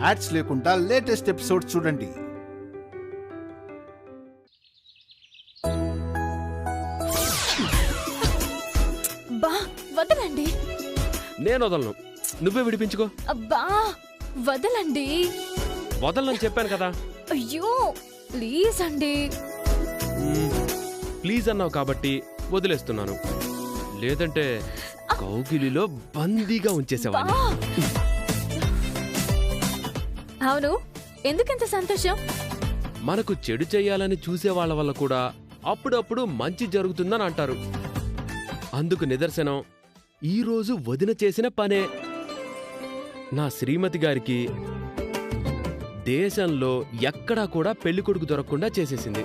Ads లేకుండా latest episode చూడండి. వదలండి. నేను వదలను, నువ్వే విడిపించుకో. అబ్బా వదలండి. వదలని చెప్పాను కదా. అయ్యో ప్లీజ్ అండి. ప్లీజ్ అన్నావు కాబట్టి వదిలేస్తున్నాను, లేదంటే కౌగిలిలో బందీగా ఉంచేసేవాడిని. అవును, ఎందుకంత సంతోషం? మనకు చెడు చెయ్యాలని చూసేవాళ్ల వల్ల కూడా అప్పుడప్పుడు మంచి జరుగుతుందని అంటారు. అందుకు నిదర్శనం ఈరోజు వదిన చేసిన పనే. నా శ్రీమతి గారికి దేశంలో ఎక్కడా కూడా పెళ్లికొడుకు దొరకకుండా చేసేసింది.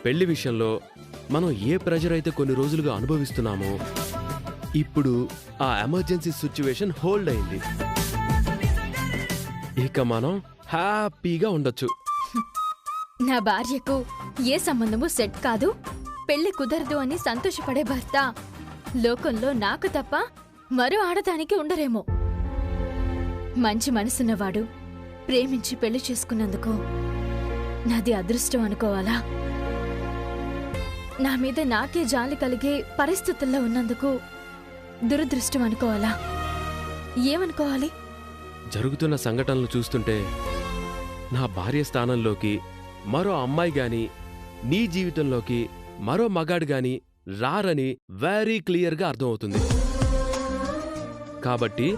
పెళ్లి విషయంలో మనం ఏ ప్రెజర్ అయితే కొన్ని రోజులుగా అనుభవిస్తున్నామో ఇప్పుడు ఆ ఎమర్జెన్సీ సిచ్యువేషన్ హోల్డ్ అయింది. ఇక మనం హ్యాపీగా ఉండొచ్చు. నా భార్యకు ఏ సంబంధము సెట్ కాదు, పెళ్లి కుదరదు అని సంతోషపడే భర్త లోకంలో నాకు తప్ప మరో ఆడదానికి ఉండరేమో. మంచి మనసున్నవాడు ప్రేమించి పెళ్లి చేసుకున్నందుకు నాది అదృష్టం అనుకోవాలా? నా మీద నాకే జాలి కలిగే పరిస్థితుల్లో ఉన్నందుకు దురదృష్టం అనుకోవాలా? ఏమనుకోవాలి? జరుగుతున్న సంఘటనలు చూస్తుంటే నా భార్య స్థానంలోకి మరో అమ్మాయి గాని, నీ జీవితంలోకి మరో మగాడు గాని రారని వెరీ క్లియర్గా అర్థమవుతుంది. కాబట్టి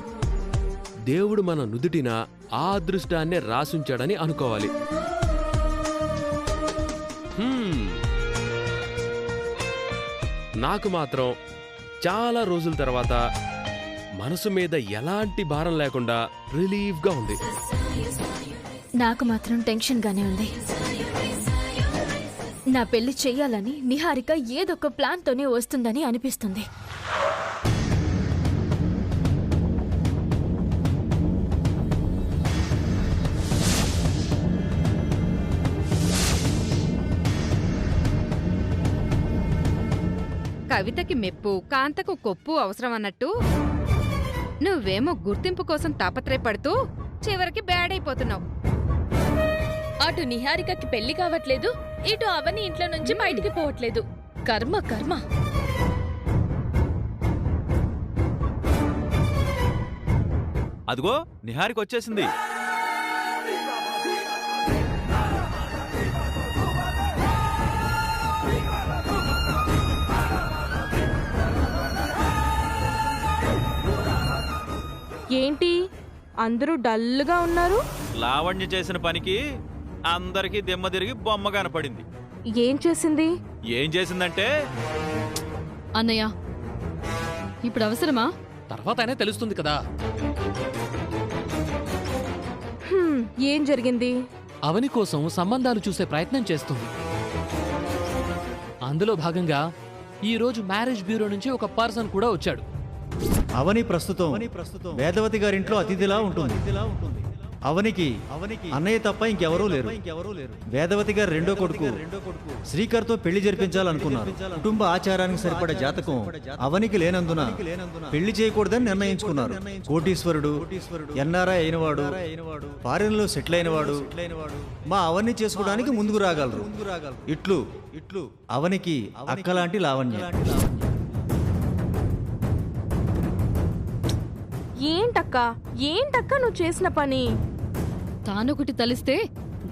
దేవుడు మన నుదుటిన ఆ అదృష్టాన్నే రాసుంచాడని అనుకోవాలి. నాకు మాత్రం చాలా రోజుల తర్వాత మనసు మీద ఎలాంటి భారం లేకుండా రిలీఫ్గా ఉంది. నాకు మాత్రం టెన్షన్గానే ఉంది. నా పెళ్లి చెయ్యాలని నిహారిక ఏదొక ప్లాన్తోనే వస్తుందని అనిపిస్తుంది. కవితకి మెప్పు, కాంతకు కొప్పు అవసరమన్నట్టు నువ్వేమో గుర్తింపు కోసం తాపత్రయపడుతూ చివరికి బ్యాడ్ అయిపోతున్నావు. అటు నిహారికకి పెళ్లి కావట్లేదు, ఇటు అవని ఇంట్లో నుంచి బయటికి పోవట్లేదు. కర్మ కర్మ. అదిగో నిహారిక వచ్చేసింది. ఏంటి అందరూ డల్గా ఉన్నారు? లావణ్య చేసిన పనికి అందరికీ దిమ్మ తిరిగి బొమ్మ కనపడింది. ఏం చేసింది? ఏం చేసిందంటే, అన్నయ్య ఇప్పుడు అవసరమా? తర్వాత అయినా తెలుస్తుంది కదా. ఏం జరిగింది? అవని కోసం సంబంధాలు చూసే ప్రయత్నం చేస్తుంది. అందులో భాగంగా ఈ రోజు మ్యారేజ్ బ్యూరో నుంచి ఒక పర్సన్ కూడా వచ్చాడు. అవని ప్రస్తుతం వేదవతి గారింట్లో అతిథిలా ఉంటుంది. అవనికి అన్నయ్య తప్ప ఇంకెవరూ లేరు. వేదవతి గారు రెండో కొడుకు శ్రీకర్తో పెళ్లి జరిపించాలనుకున్నారు. కుటుంబ ఆచారానికి సరిపడే జాతకం అవనికి లేనందున పెళ్లి చేయకూడదని నిర్ణయించుకున్నారు. కోటీశ్వరుడు, ఎన్ఆర్ఐ అయినవాడు, ఫారిన్ లో సెటిల్ అయినవాడు మా అవన్ని చేసుకోవడానికి ముందుకు రాగలరు. ఇట్లు అవనికి అక్కలాంటి లావణ్య. ఏంటక్క నువ్వు చేసిన పని? తానొకటి తలిస్తే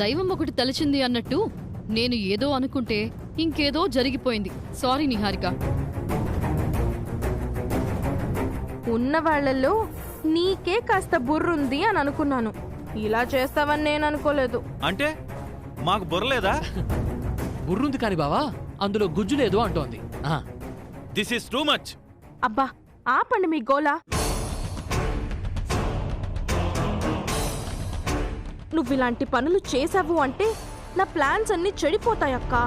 దైవం ఒకటి తలిచింది అన్నట్టు నేను ఏదో అనుకుంటే ఇంకేదో జరిగిపోయింది. సారీ నిహారిక. ఉన్న వాళ్లలో నీకే కాస్త బుర్రుంది అని అనుకున్నాను. ఇలా చేస్తావని నేను అనుకోలేదు. అంటే మాకు బుర్రలేదా? బుర్రుంది కాని బావా, అందులో గుజ్జు లేదు అంటోంది. This is too much. అబ్బా ఆపండి మీ గోలా. నువ్విలాంటి పనులు చేసావు అంటే నా ప్లాన్స్ అన్ని చెడిపోతాయక్కా.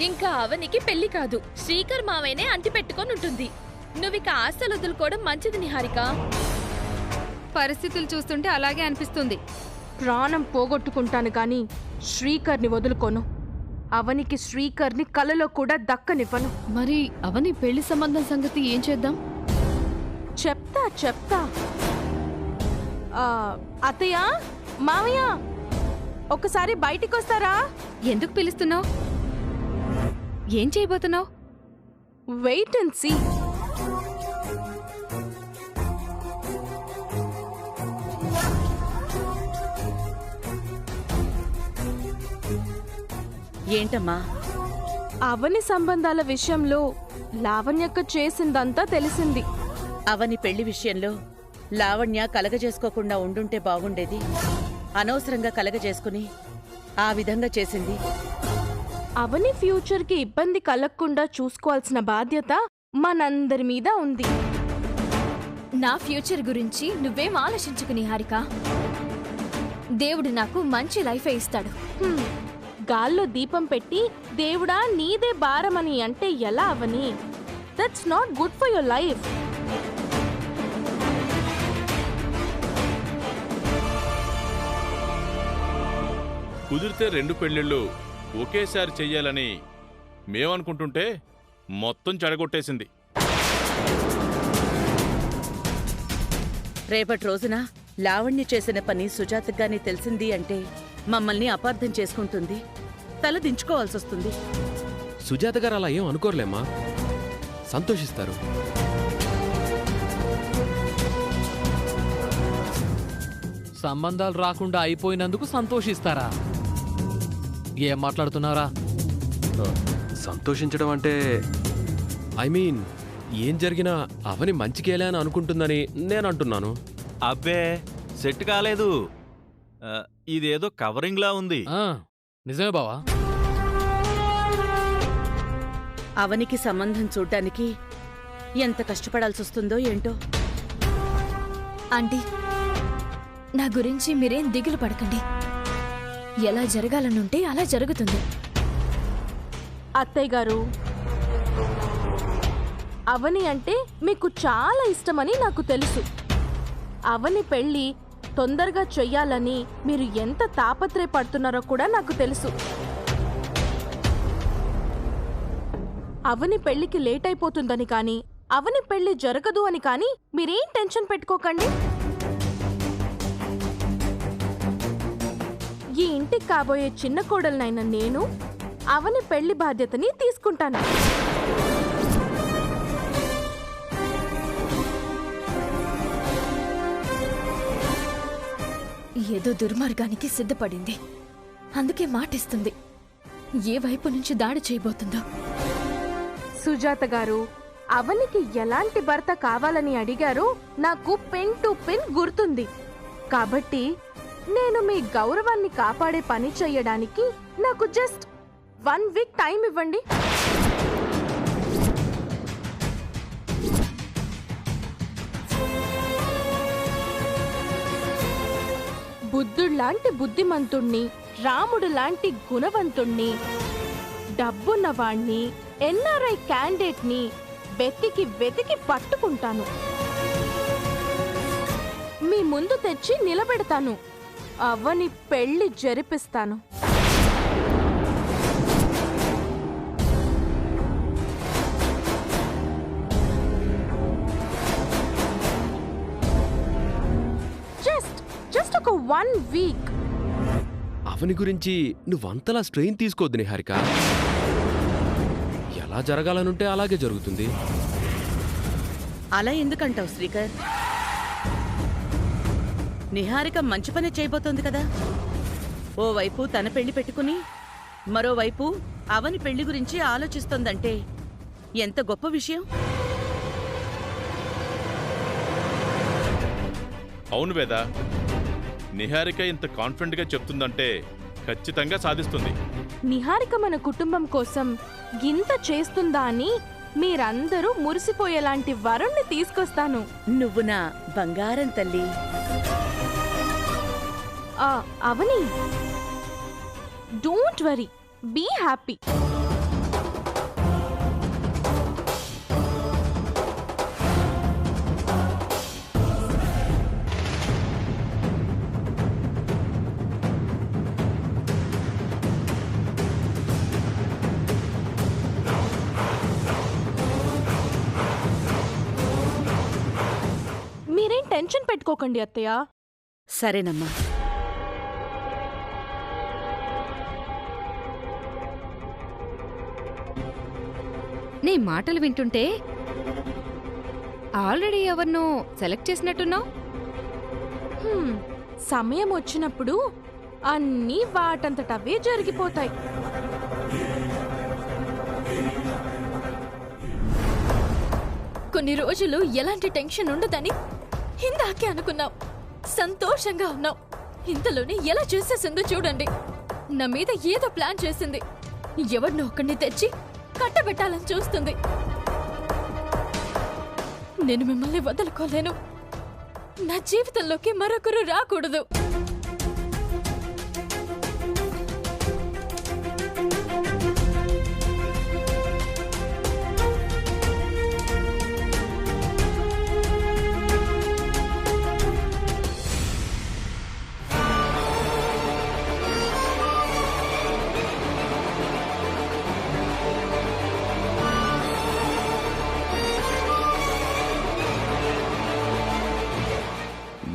ఇంకా అవనికి పెళ్లి కాదు, శ్రీకర్ మావయ్యనే అంటి పెట్టుకొని ఉంటుంది. నువ్విక ఆశలు వదులుకోవడం మంచిది నిహారిక. పరిస్థితులు చూస్తుంటే అలాగే అనిపిస్తుంది. ప్రాణం పోగొట్టుకుంటాను గాని శ్రీకర్ని వదులుకోను. అవనికి శ్రీకర్ని కలలో కూడా దక్కనివ్వను. మరి అవని పెళ్లి సంబంధం సంగతి ఏం చేద్దాం? చెప్తా. అత్తయ్య, మావయ్య, ఒకసారి బయటికి వస్తారా? ఎందుకు పిలుస్తున్నావు? ఏం చేయబోతున్నావు? Wait and see. ఏంటమ్మా? అవని సంబంధాల విషయంలో లావణ్యక్క చేసిందంతా తెలిసింది. అవని పెళ్లి విషయంలో లావణ్య కలగజేసుకోకుండా ఉండుంటే బాగుండేది. అనవసరంగా కలగజేసుకుని ఆ విధంగా చేసింది. అవని ఫ్యూచర్కి ఇబ్బంది కలగకుండా చూసుకోవాల్సిన బాధ్యత మనందరి మీద ఉంది. నా ఫ్యూచర్ గురించి నువ్వేం ఆలోచించుకు నిహారిక. దేవుడు నాకు మంచి లైఫే ఇస్తాడు. గాల్లో దీపం పెట్టి దేవుడా నీదే భారమని అంటే ఎలా అవని? That's not good for your life. కుదిరితే 2 పెళ్ళిళ్ళు ఒకేసారి చెయ్యాలని మేమనుకుంటుంటే మొత్తం చెడగొట్టేసింది. రేపటి రోజున లావణ్య చేసిన పని సుజాతగాని తెలిసింది అంటే మమ్మల్ని అపార్థం చేసుకుంటుంది, తల దించుకోవాల్సొస్తుంది. సుజాత గారు అలా ఏం అనుకోర్లేమ్మా, సంతోషిస్తారు. సంబంధాలు రాకుండా అయిపోయినందుకు సంతోషిస్తారా? ఏం మాట్లాడుతున్నారా? సంతోషించడం అంటే ఐ మీన్ ఏం జరిగినా అవని మంచికేలే అని అనుకుంటుందని నేను అంటున్నాను. అబ్బే, సెట్ కాలేదు. ఇదేదో కవరింగ్లా ఉంది. నిజమే బావా. అవనికి సంబంధం చూడ్డానికి ఎంత కష్టపడాల్సొస్తుందో ఏంటో. ఆంటీ, నా గురించి మీరేం దిగులు పడకండి. ఎలా జరగాలనుంటే అలా జరుగుతుంది. అత్తయ్య గారు, అవని అంటే మీకు చాలా ఇష్టమని నాకు తెలుసు. అవని పెళ్లి తొందరగా చెయ్యాలని మీరు ఎంత తాపత్రయపడుతున్నారో కూడా నాకు తెలుసు. అవని పెళ్లికి లేట్ అయిపోతుందని కానీ, అవని పెళ్లి జరగదు అని కానీ మీరేం టెన్షన్ పెట్టుకోకండి. ఈ ఇంటికి కాబోయే చిన్న కోడలనైన నేను అవని పెళ్లి బాధ్యతని తీసుకుంటాను. ఏదో దుర్మార్గానికి సిద్ధపడింది, అందుకే మాటిస్తుంది. ఏ వైపు నుంచి దాడి చేయబోతుందో. సుజాత గారు, అవనికి ఎలాంటి భర్త కావాలని అడిగారో నాకు పెన్ టు పెన్ గుర్తుంది. కాబట్టి నేను మీ గౌరవాన్ని కాపాడే పని చెయ్యడానికి నాకు జస్ట్ 1 వీక్ టైం ఇవ్వండి. బుద్ధుళ్లాంటి బుద్ధిమంతుణ్ణి, రాముడు లాంటి గుణవంతుణ్ణి, డబ్బున్నవాణ్ణి, ఎన్ఆర్ఐ క్యాండిడేట్ని వెతికి పట్టుకుంటాను. మీ ముందు తెచ్చి నిలబెడతాను. అవని పెళ్లి జరిపిస్తాను. జస్ట్ ఒక 1 వీక్. అవని గురించి నువ్వంతలా స్ట్రెయిన్ తీసుకోవద్దు నిహారిక. ఎలా జరగాలనుంటే అలాగే జరుగుతుంది. అలా ఎందుకంటావు శ్రీకర్? నిహారిక మంచి పని చేయబోతోంది కదా. ఓవైపు తన పెళ్లి పెట్టుకుని మరోవైపు అవని పెళ్లి గురించి ఆలోచిస్తోందంటే ఎంత గొప్ప విషయం. అవును వేదా, నిహారిక ఇంత కాన్ఫిడెంట్గా చెప్తుందంటే ఖచ్చితంగా సాధిస్తుంది. నిహారిక మన కుటుంబం కోసం గింత చేస్తుందా అని మీరందరూ మురిసిపోయేలాంటి వరుణ్ణి తీసుకొస్తాను. నువ్వు నా బంగారం తల్లి. అవని, డోంట్ వరీ, బీ హ్యాపీ. మీరేం టెన్షన్ పెట్టుకోకండి అత్తయ్య. సరేనమ్మా. నీ మాటలు వింటుంటే ఆల్రెడీ ఎవరినో సెలెక్ట్ చేసినట్టున్నావు. సమయం వచ్చినప్పుడు అన్నీ వాటంతటవే జరిగిపోతాయి. కొన్ని రోజులు ఎలాంటి టెన్షన్ ఉండదని ఇందాకే అనుకున్నాం. సంతోషంగా ఉన్నాం. ఇంతలోనే ఎలా చేసేసిందో చూడండి. నా మీద ఏదో ప్లాన్ చేసింది. ఎవరినో ఒకరిని తెచ్చి కట్టబెట్టాలని చూస్తుంది. నేను మిమ్మల్ని వదులుకోలేను. నా జీవితంలోకి మరొకరు రాకూడదు.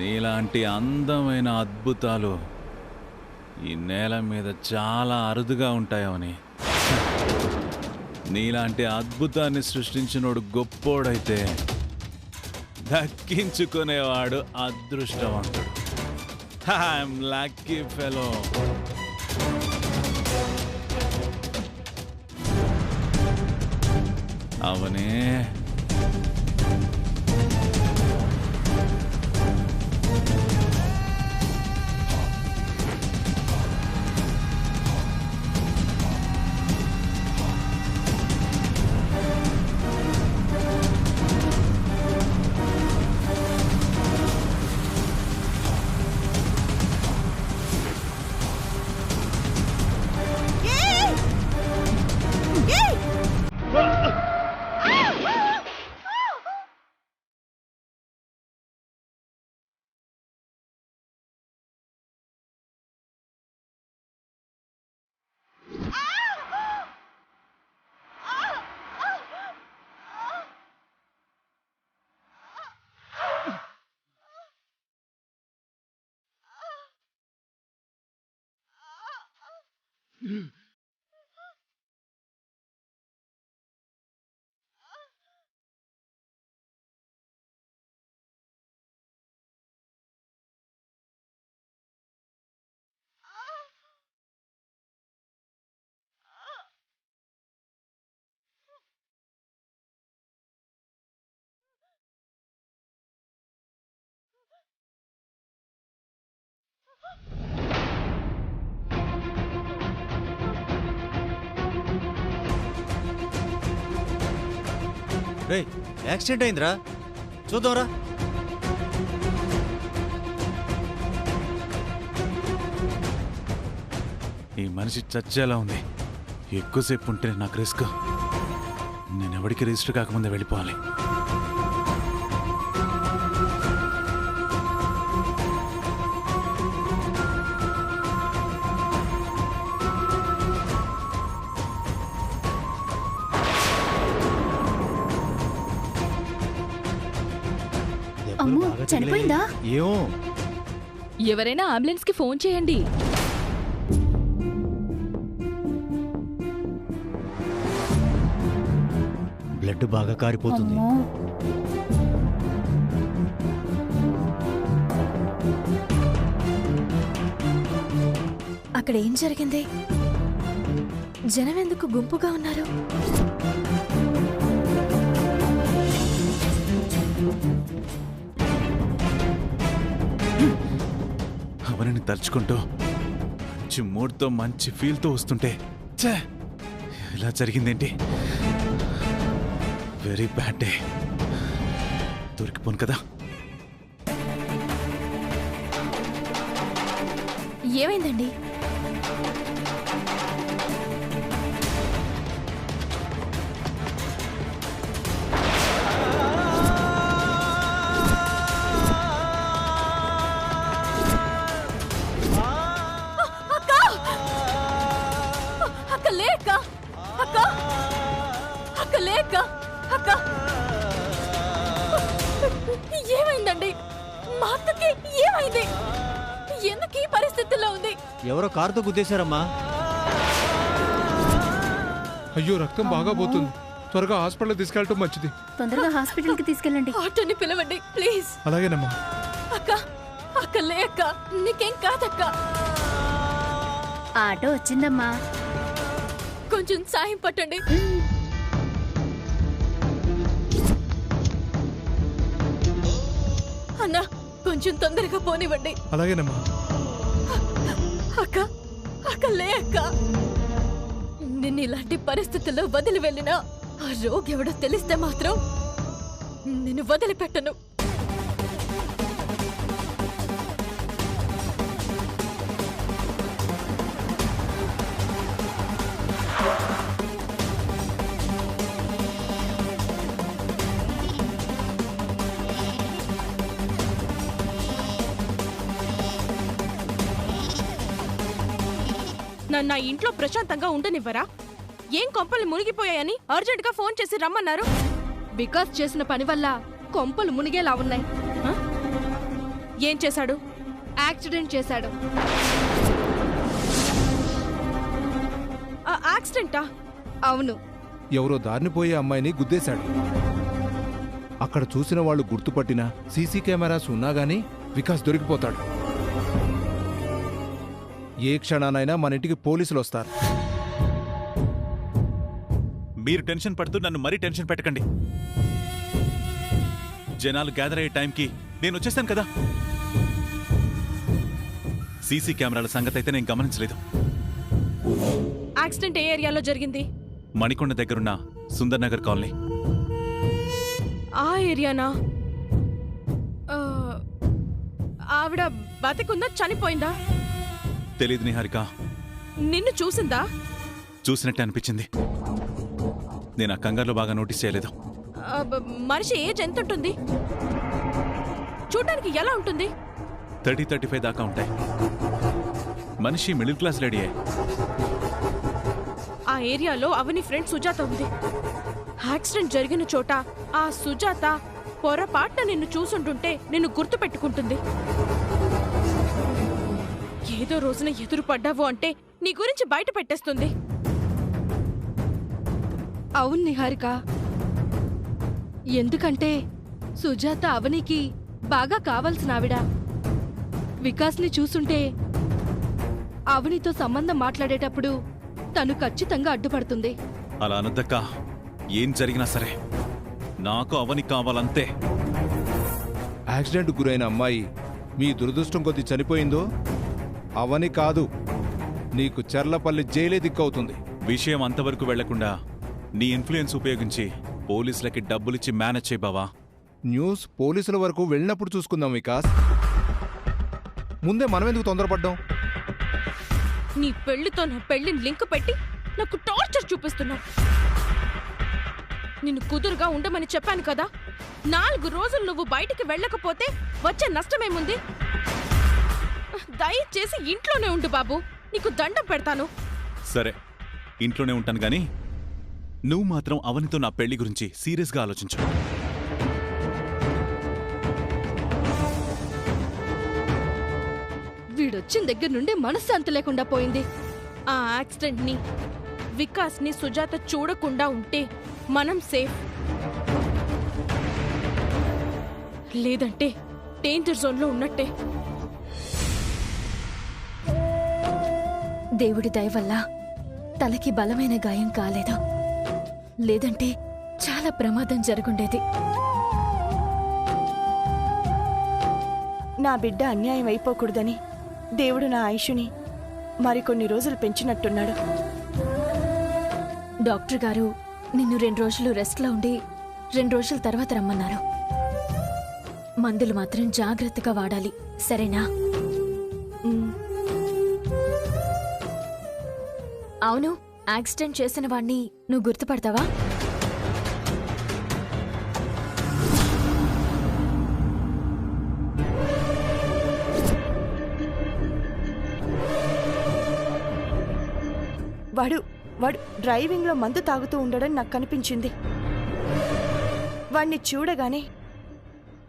నీలాంటి అందమైన అద్భుతాలు ఈ నేల మీద చాలా అరుదుగా ఉంటాయని, నీలాంటి అద్భుతాన్ని సృష్టించినోడు గొప్పోడైతే దక్కించుకునేవాడు అదృష్టవంతుడు. I'm lucky fellow. అవనే రేయ్, యాక్సిడెంట్ అయిందిరా, చూద్దాంరా. ఈ మనిషి చచ్చేలా ఉంది. ఎక్కువసేపు ఉంటే నాకు రిస్క్. నేనెవడికి రిజిస్టర్ కాకముందే వెళ్ళిపోవాలి. చనిపోయిందా? ఏమో. ఎవరైనా అంబులెన్స్ కి ఫోన్ చేయండి. బ్లడ్ బాగా కారిపోతుంది. అక్కడ ఏం జరిగింది? జనం ఎందుకు గుంపుగా ఉన్నారు? అవనిని తలుచుకుంటూ మంచి మూడ్తో మంచి ఫీల్తో వస్తుంటే ఛే, ఇలా జరిగిందేంటి? Very bad day. దొరికిపోను కదా. ఏమైందండి? ఏమైందండి? మా అత్తకి ఏమైంది? ఎందుకు ఈ పరిస్థితిలో ఉంది? ఎవరో కారుతో గుద్దేశారమ్మా. అయ్యో, రక్తం బాగా పోతుంది. త్వరగా హాస్పిటల్ తీసుకెళ్ళటం మంచిది. తొందరగా హాస్పిటల్ కి తీసుకెళ్ళండి. ఆటోని పిలవండి ప్లీజ్. అలాగేనమ్మా. అక్క, అక్క లే అక్క, నీకేం కాదక్క. ఆటో వచ్చిందమ్మా. కొంచెం సాయం పట్టండి. అన్నా, కొంచెం తొందరగా పోనివ్వండి. అలాగేనమ్మా. అక్క, అక్క లే అక్క. నిన్ను ఇలాంటి పరిస్థితుల్లో వదిలి వెళ్ళినా ఆ రోగి ఎవడో తెలిస్తే మాత్రం నిన్ను వదిలిపెట్టను. నన్ను నా ఇంట్లో ప్రశాంతంగా ఉండనివ్వరా? ఏం కొంపలు మునిగిపోయాయని అర్జెంటుగా ఫోన్ చేసి రమ్మన్నారు. వికాస్ చేసిన పని వల్ల కొంపలు మునిగేలా ఉన్నాయి. ఏం చేశాడు? యాక్సిడెంట్ చేశాడు. యాక్సిడెంటా? అవును. ఎవరో దారిని పోయే అమ్మాయిని గుద్దేశాడు. అక్కడ చూసిన వాళ్ళు గుర్తుపట్టిన సీసీ కెమెరాస్ ఉన్నా గానీ వికాస్ దొరికిపోతాడు. ఏ క్షణానైనా మన ఇంటికి పోలీసులు వస్తారు. మీరు టెన్షన్ పడుతూ నన్ను మరీ టెన్షన్ పెట్టకండి. జనాలు గ్యాదర్ అయ్యే టైంకి నేను వచ్చేసాను కదా. సీసీ కెమెరాల సంగతి అయితే నేను గమనించలేదు. యాక్సిడెంట్ ఏ ఏరియాలో జరిగింది? మణికొండ దగ్గరున్న సుందర్ నగర్ కాలనీ. ఆ ఏరియానా? ఆవిడ బతికుందా చనిపోయిందా? తెలీదు నిహారిక. నిన్ను చూసిందా? చూసినట్టే అనిపించింది. నేను ఆ కంగారులో బాగా నోటీస్ చేయలేదు. మనిషి ఏజ్ ఎంత ఉంటుంది? చూడడానికి ఎలా ఉంటుంది? 30-35 దాకా ఉంటాయి. మనిషి మిడిల్ క్లాస్ లేడీయే. ఆ ఏరియాలో అవని ఫ్రెండ్ సుజాత ఉంది. యాక్సిడెంట్ జరిగిన చోట ఆ సుజాత పొరపాటున నిన్ను చూసుంటుంటే నిన్ను గుర్తు పెట్టుకుంటుంది. ఏదో రోజున ఎదురు పడ్డావు అంటే నీ గురించి బయట పెట్టేస్తుంది. అవును నిహారిక. ఎందుకంటే సుజాత అవనికి బాగా కావాల్సిన ఆవిడ. వికాస్ని చూసుంటే అవనితో సంబంధం మాట్లాడేటప్పుడు తను ఖచ్చితంగా అడ్డుపడుతుంది. అలా అనద్దక్క. ఏం జరిగినా సరే నాకు అవని కావాలంతే. యాక్సిడెంట్ గురైన అమ్మాయి మీ దురదృష్టం కొద్ది చనిపోయిందో అవని కాదు, నీకు చర్లపల్లి జైలే దిక్కవుతుంది. విషయం అంతవరకు వెళ్లకుండా నీ ఇన్ఫ్లుయెన్స్ ఉపయోగించి పోలీసులకి డబ్బులిచ్చి మేనేజ్ చేయి బావా. న్యూస్ పోలీసుల వరకు వెళ్ళినప్పుడు చూసుకుందాం వికాస్. ముందే మనమెందుకు తొందరపడ్డాం? నీ పెళ్లితో నా పెళ్లిని లింక్ పెట్టి నాకు టార్చర్ చూపిస్తున్నావు. నిన్ను కుదురుగా ఉండమని చెప్పాను కదా. 4 రోజులు నువ్వు బయటికి వెళ్ళకపోతే వచ్చే నష్టమేముంది? దయచేసి ఇంట్లోనే ఉండు బాబు, నీకు దండం పెడతాను. సరే, ఇంట్లోనే ఉంటాను గాని నువ్వు మాత్రం అవనితో నా పెళ్లి గురించి సీరియస్గా ఆలోచించు. వీడొచ్చిన దగ్గర నుండి మనశ్శాంతి లేకుండా పోయింది. ఆ యాక్సిడెంట్ ని వికాస్ ని సుజాత చూడకుండా ఉంటే మనం సేఫ్. లేదంటే డేంజర్ జోన్ లో ఉన్నట్టే. దేవుడి దయ వల్ల తలకి బలమైన గాయం కాలేదు. లేదంటే చాలా ప్రమాదం జరుగుండేది. నా బిడ్డ అన్యాయం అయిపోకూడదని దేవుడు నా ఆయుషుని మరికొన్ని రోజులు పెంచినట్టున్నాడు. డాక్టర్ గారు నిన్ను 2 రోజులు రెస్ట్లో ఉండి 2 రోజుల తర్వాత రమ్మన్నారు. మందులు మాత్రం జాగ్రత్తగా వాడాలి, సరేనా? అవును, యాక్సిడెంట్ చేసిన వాణ్ణి నువ్వు గుర్తుపడతావా? వాడు డ్రైవింగ్లో మందు తాగుతూ ఉండడం నాకు కనిపించింది. వాణ్ణి చూడగానే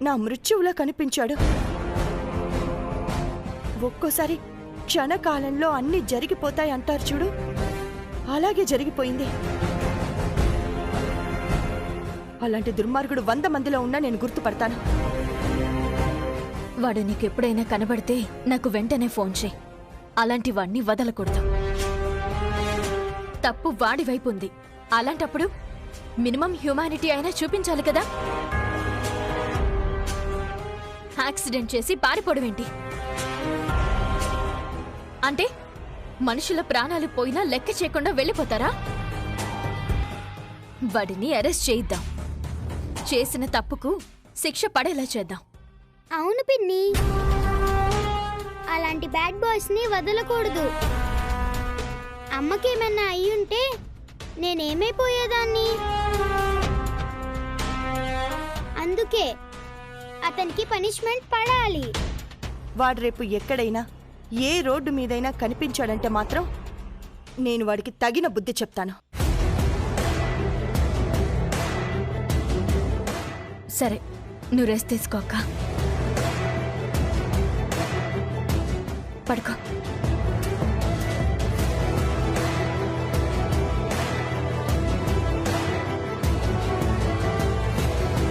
నా మృత్యువులా కనిపించాడు. ఒక్కోసారి క్షణకాలంలో అన్నీ జరిగిపోతాయి అంటారు చూడు, అలాగే జరిగిపోయింది. అలాంటి దుర్మార్గుడు 100 మందిలో ఉన్నా నేను గుర్తుపడతాను. వాడు నీకెప్పుడైనా కనబడితే నాకు వెంటనే ఫోన్ చేయి. అలాంటి వాణ్ణి వదలకూడదు. తప్పు వాడి వైపు ఉంది. అలాంటప్పుడు మినిమం హ్యూమానిటీ అయినా చూపించాలి కదా. యాక్సిడెంట్ చేసి పారిపోవడమేంటి? అంటే మనుషుల ప్రాణాలు పోయినా లెక్క చేయకుండా వెళ్ళిపోతారా? వాడిని అరెస్ట్ చేయిద్దాం. చేసిన తప్పుకు శిక్ష పడేలా చేద్దాం. అవును పిన్ని, అలాంటి బ్యాడ్ బాయ్స్ ని వదలకూడదు. అమ్మకేమన్నా అయ్యుంటే నేనేమైపోయేదాన్ని. అందుకే అతనికి పనిష్మెంట్ పడాలి. వాడు రేపు ఎక్కడైనా ఏ రోడ్డు మీదైనా కనిపించాడంటే మాత్రం నేను వాడికి తగిన బుద్ధి చెప్తాను. సరే, నువ్వు రెస్ట్ తీసుకోక. పడుకో.